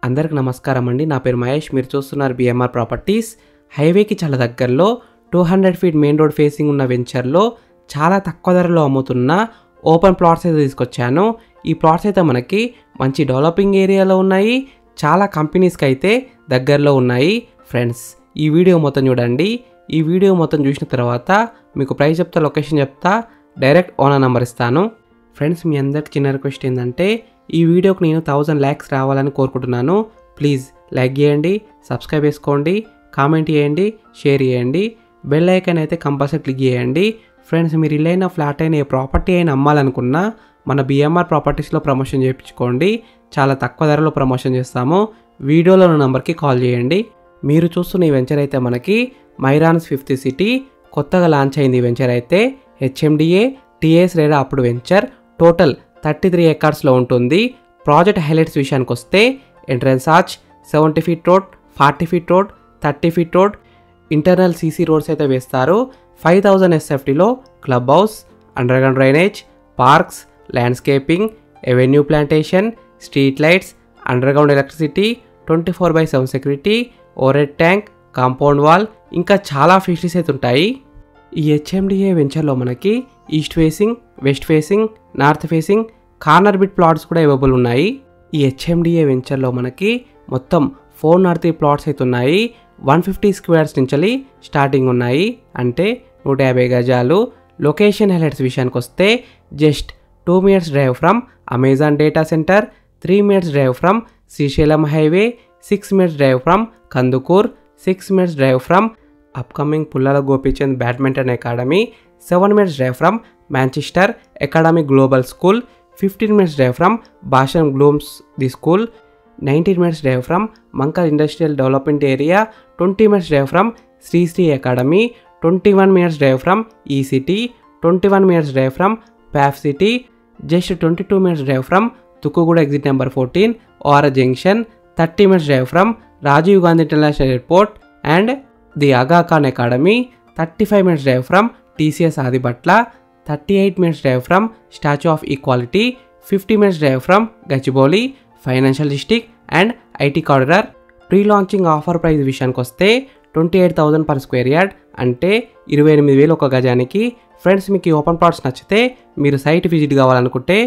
అందరికి నమస్కారం అండి. నా పేరు మహేష్. మీరు చూస్తున్నారు బిఎంఆర్ ప్రాపర్టీస్. హైవేకి చాలా దగ్గరలో 200 ఫీట్ మెయిన్ రోడ్ ఫేసింగ్ ఉన్న వెంచర్లో చాలా తక్కువ ధరలో అమ్ముతున్న ఓపెన్ ప్లాట్స్ అయితే తీసుకొచ్చాను. ఈ ప్లాట్స్ అయితే మనకి మంచి డెవలపింగ్ ఏరియాలో ఉన్నాయి. చాలా కంపెనీస్కి అయితే దగ్గరలో ఉన్నాయి. ఫ్రెండ్స్, ఈ వీడియో మొత్తం చూడండి. ఈ వీడియో మొత్తం చూసిన తర్వాత మీకు ప్రైస్ చెప్తా, లొకేషన్ చెప్తా, డైరెక్ట్ ఓనర్ నెంబర్ ఇస్తాను. ఫ్రెండ్స్, మీ అందరికి చిన్న రిక్వెస్ట్ ఏంటంటే ఈ వీడియోకి నేను 1000 లైక్స్ రావాలని కోరుకుంటున్నాను. ప్లీజ్ లైక్ చేయండి, సబ్స్క్రైబ్ చేసుకోండి, కామెంట్ చేయండి, షేర్ చేయండి, బెల్ ఐకాన్ అయితే కంపల్సరీ క్లిక్ చేయండి. ఫ్రెండ్స్, మీరు ఇల్లు అయినా ఫ్లాట్ అయినా ఏ ప్రాపర్టీ అయినా అమ్మాలనుకున్నా మన బిఎంఆర్ ప్రాపర్టీస్లో ప్రమోషన్ చేయించుకోండి. చాలా తక్కువ ధరలో ప్రమోషన్ చేస్తాము. వీడియోలో ఉన్న నెంబర్కి కాల్ చేయండి. మీరు చూస్తున్న ఈ వెంచర్ అయితే మనకి మైరాన్స్ 5th సిటీ కొత్తగా లాంచ్ అయింది. ఈ వెంచర్ అయితే హెచ్ఎండిఏ టీఎస్ రేరా అప్పుడు వెంచర్. టోటల్ 33 ఎకర్స్లో ఉంటుంది. ప్రాజెక్ట్ హైలైట్స్ విషయానికి వస్తే entrance arch, 70 feet road, 40 feet road, 30 feet road, internal CC roads అయితే వేస్తారు. 5000 SFTలో club house, underground drainage, parks, landscaping, avenue plantation, street lights, underground electricity, 24/7 security, over tank, compound wall, ఇంకా చాలా facilities అయితే ఉంటాయి. ఈ హెచ్ఎండిఏ వెంచర్లో మనకి east facing, west facing, north facing, corner bit plots కూడా అవైలబుల్ ఉన్నాయి. ఈ హెచ్ఎండిఏ వెంచర్లో మనకి మొత్తం 403 ప్లాట్స్ అయితే ఉన్నాయి. 150 స్క్వేర్స్ నుంచి స్టార్టింగ్ ఉన్నాయి, అంటే 150 గజాలు. లొకేషన్ హైలైట్స్ విషయానికి వస్తే just 2 minutes drive from Amazon data centre, 3 minutes drive from Srisailam highway, 6 minutes drive from Kandukur, 6 minutes drive from upcoming Pullela Gopichand badminton academy, 7 minutes drive from Manchester academy global school, 15 minutes drive from భాషన్ గ్లూమ్స్ the school, 19 minutes drive from Mankal industrial development area, 20 minutes drive from Sri academy, 21 minutes drive from E city, 21 minutes drive from ప్యాఫ్ city, just 22 minutes drive from Tukkuguda exit number 14 OR junction, 30 minutes drive from Rajiv Gandhi international airport and the Aga Khan academy, 35 minutes drive from TCS Adibatla, 38 minutes drive from statue of equality, 50 minutes drive from Gachibowli, financial district and IT corridor. Pre launching offer price విషయానికి వస్తే 28,000 per square yard, అంటే 28,000 ఒక గజానికి. Friends, మీకు ఈ open plots నచ్చితే మీరు site visit కావాలనుకుంటే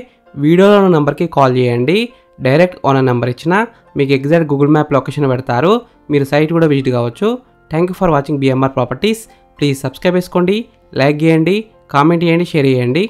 వీడియోలో ఉన్న నెంబర్కి కాల్ చేయండి. డైరెక్ట్ ఓనర్ నెంబర్ ఇచ్చిన మీకు ఎగ్జాక్ట్ గూగుల్ మ్యాప్ లొకేషన్ పెడతారు. మీరు సైట్ కూడా విజిట్ కావచ్చు. Thank you for watching BMR properties. Please subscribe చేసుకోండి, లైక్ చేయండి, కామెంట్ చేయండి, షేర్ చేయండి.